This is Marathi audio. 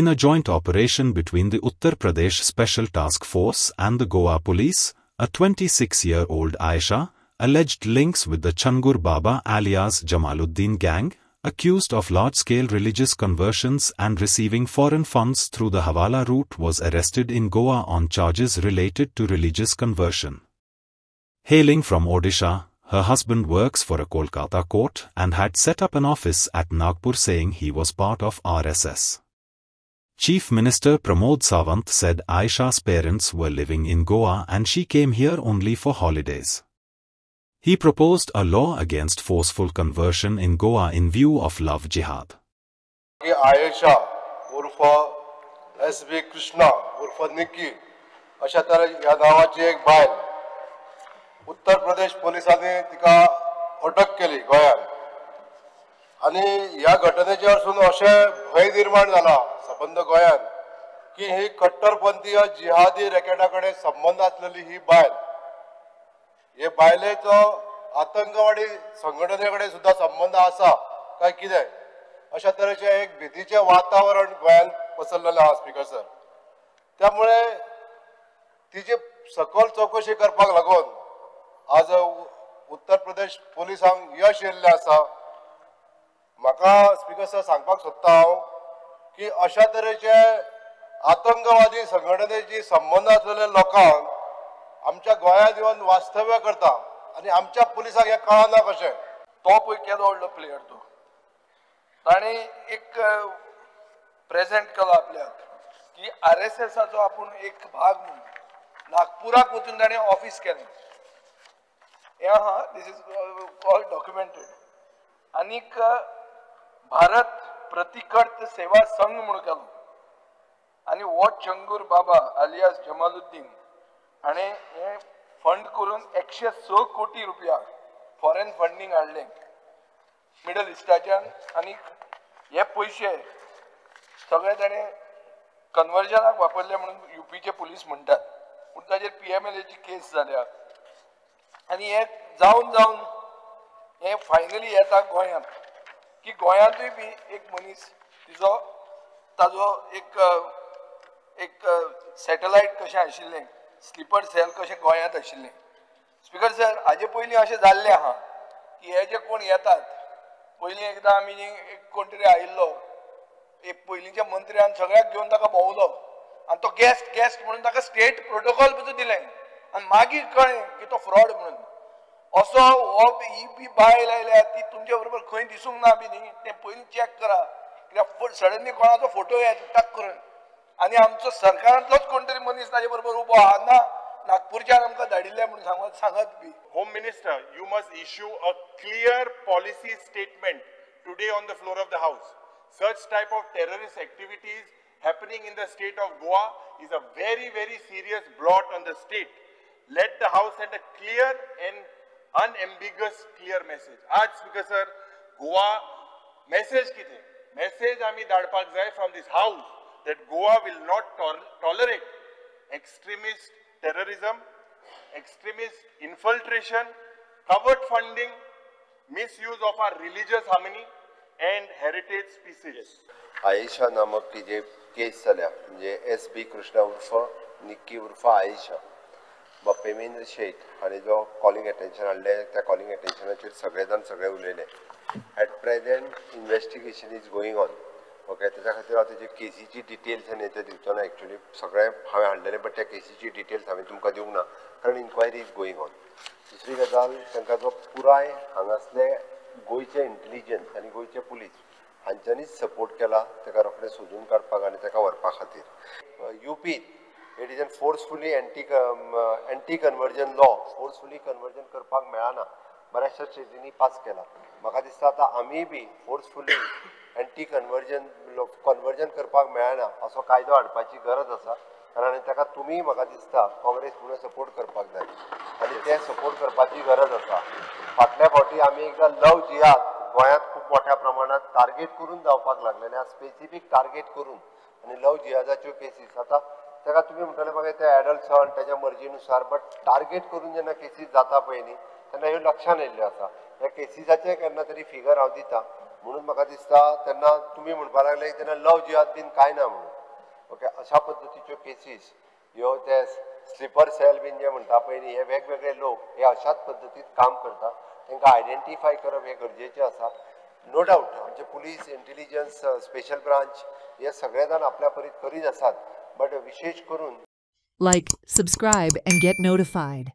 In a joint operation between the Uttar Pradesh Special Task Force and the Goa police, a 26-year-old Aisha, alleged links with the Changur Baba alias Jamaluddin gang, accused of large-scale religious conversions and receiving foreign funds through the Hawala route, was arrested in Goa on charges related to religious conversion. Hailing from Odisha, her husband works for a Kolkata court and had set up an office at Nagpur, saying he was part of RSS. Chief Minister Pramod Sawant said Aisha's parents were living in Goa and she came here only for holidays. He proposed a law against forceful conversion in Goa in view of love jihad. Aisha उर्फ S.B. Krishna उर्फ निक्की अशा तऱ्हे या नावाची एक बायल उत्तर प्रदेश पोलिसांनी तिका अटक केली गोंयांत आणि ह्या घटनेचे वरसून अशे भय निर्माण जाला संबंध गोंयांत की ही कट्टरपंथीय जिहादी रॅकेटाकडे संबंध असलेली ही बायल हे बायलेचो आतंकवादी संघटनेकडे सुद्धा संबंध आसा काय कितें अशा तरेचे एक भीतीचे वातावरण गोंयांत पसरलेलें आहा स्पीकर सर. त्यामुळे तिची सखोल चौकशी करपाक लागून आज उत्तर प्रदेश पोलिसांक यश येयल्लें आसा. म्हाका स्पीकर सर सांगपाक सोदता हांव की अशा तरेचे आतंकवादी संघटनेची संबंध असलेल्या लोकांक आमच्या गोंयांत येवन वास्तव्य करता आणि आमच्या पुलिसांक हे कळना कशें. तो पळय केदो व्हडलो प्लेयर तो ताणें एक प्रेजेंट केलो आपल्याक की RSSचो आपूण एक भाग म्हणून नागपुराक वचून ताणें ऑफिस केलें. हे आहा दिस इज ऑल डॉक्युमेंटेड. आनीक भारत प्रतिकर्त सेवा संघ म्हणून केलो आनी हो चंगूर बाबा आलियास जमालुद्दीन हाणे हे फंड करून 106 कोटी रुपया फॉरेन फंडिंग हाडलें मिडल इस्टाच्यान. आनी हे पयशे सगळे ताणें कन्वर्जनाक वापरले म्हणून UPचे पुलीस म्हणटात. पूण ताचेर PMLAची केस जाल्या आनी हे जावन जावन हे फायनली येता गोंयांत की गोंयांतूय बी एक मनीस ताजो एक सॅटेलायट कशें आशिल्लें स्लीपर सेल कशें गोंयांत आशिल्लें. स्पीकर सर हाजे पयलीं अशें जाल्लें आहा की हे जे कोण येतात पयलीं एकदां आमी एक कोण तरी आयिल्लो एक पयलींच्या मंत्र्यान सगळ्याक घेवन ताका भोंवलो आनी तो गेस्ट म्हणून ताका स्टेट प्रोटोकॉल पसून दिलें आनी मागीर कळ्ळें की तो फ्रॉड म्हणून. असो हो ही बी बायल आयल्या ती तुमचे बरोबर खंय दिसूंक ना बी न्ही तें पयलीं चॅक करा कित्याक सडनली कोणाचो फोटो येता टक करून आनी आमचो सरकारांतलोच कोण तरी मनीस ताजे बरोबर उबो आहा ना नागपूरच्यान आमकां धाडिल्ले म्हणून सांगत बी. Home Minister, you must issue a clear policy statement today on the floor of the House. Such type of terrorist activities happening in the state of Goa is a very, very serious blot on the state. Let the House send a clear and unambiguous clear message. आज Speaker sir, Goa message कितें? Message आमी धाडपाक जाय from this House that Goa will not tolerate extremist terrorism, extremist infiltration, covert funding, misuse of our religious harmony and heritage species. Ayesha नामक ती जे केस जाल्या म्हणजे S.B. कृष्णा उर्फ निक्की उर्फ आयशा बप्पेमेंद्र शेख हांणी जो कॉलिंग अटेन्शन हाडलें त्या कॉलिंग अटेन्शनाचेर सगळे जाण सगळे उलयले. At present investigation is going on. Okay त्याच्या खातीर हांव तेजे केसीची डिटेल्स आनी ते दिवचो ना. एक्चुअली सगळे हांवें हाडलेले बट त्या केसीची डिटेल्स हांवें तुमकां दिवंक ना कारण इन्क्वायरी इज गोईंग ऑन. दुसरी गजाल तांकां जो पुराय हांगासले गोंयचे इंटेलिजन्स आनी गोंयचे पुलीस हांच्यांनीच सपोर्ट केला ताका रोखडें सोदून काडपाक आनी ताका व्हरपा खातीर. UPत it is an forcefully anti conversion law forcefully conversion करपाक मेळना बऱ्याचशा स्टेटींनी पास केला. म्हाका दिसता आतां आमी बी फोर्सफुली एंटी कन्वर्जन करपाक मेळना असो कायदो हाडपाची गरज आसा कारण ताका तुमी म्हाका दिसता काँग्रेस म्हणून सपोर्ट करपाक जाय आनी ते सपोर्ट करपाची गरज आसा. फाटल्या फावटी आमी एकदां लव जिहाद गोंयांत खूब मोठ्या प्रमाणात टार्गेट करून जावपाक लागलेले स्पेसिफीक टार्गेट करून आनी लव जिहादाच्यो केसीस आतां ताका तुमी म्हणटले म्हाका ते एडल्ट सन त्याच्या मर्जीनुसार बट टार्गेट करून जेन्ना केसीस जाता पळय न्ही तेन्ना ह्यो लक्षांत येयल्ल्यो आसा. ह्या केसीसाचे केन्ना तरी फिगर हांव दिता म्हणून म्हाका दिसता तेन्ना तुमी म्हणपाक लागले तेन्ना लव जिहाद बीन कांय ना म्हणून. ओके, अशा पद्दतीच्यो केसीस ह्यो ते स्लिपर सेल बीन जे म्हणटा पळय न्ही, हे वेगवेगळे लोक हे अशाच पद्दतीन काम करता. तांकां आयडेंटिफाय करप हे गरजेचें आसा. नो डावट म्हणजे पुलीस, इंटेलिजन्स, स्पेशल ब्रांच हे सगळे जाण आपल्या परीत करीत आसात. बट विशेष करून Like, subscribe, and get notified.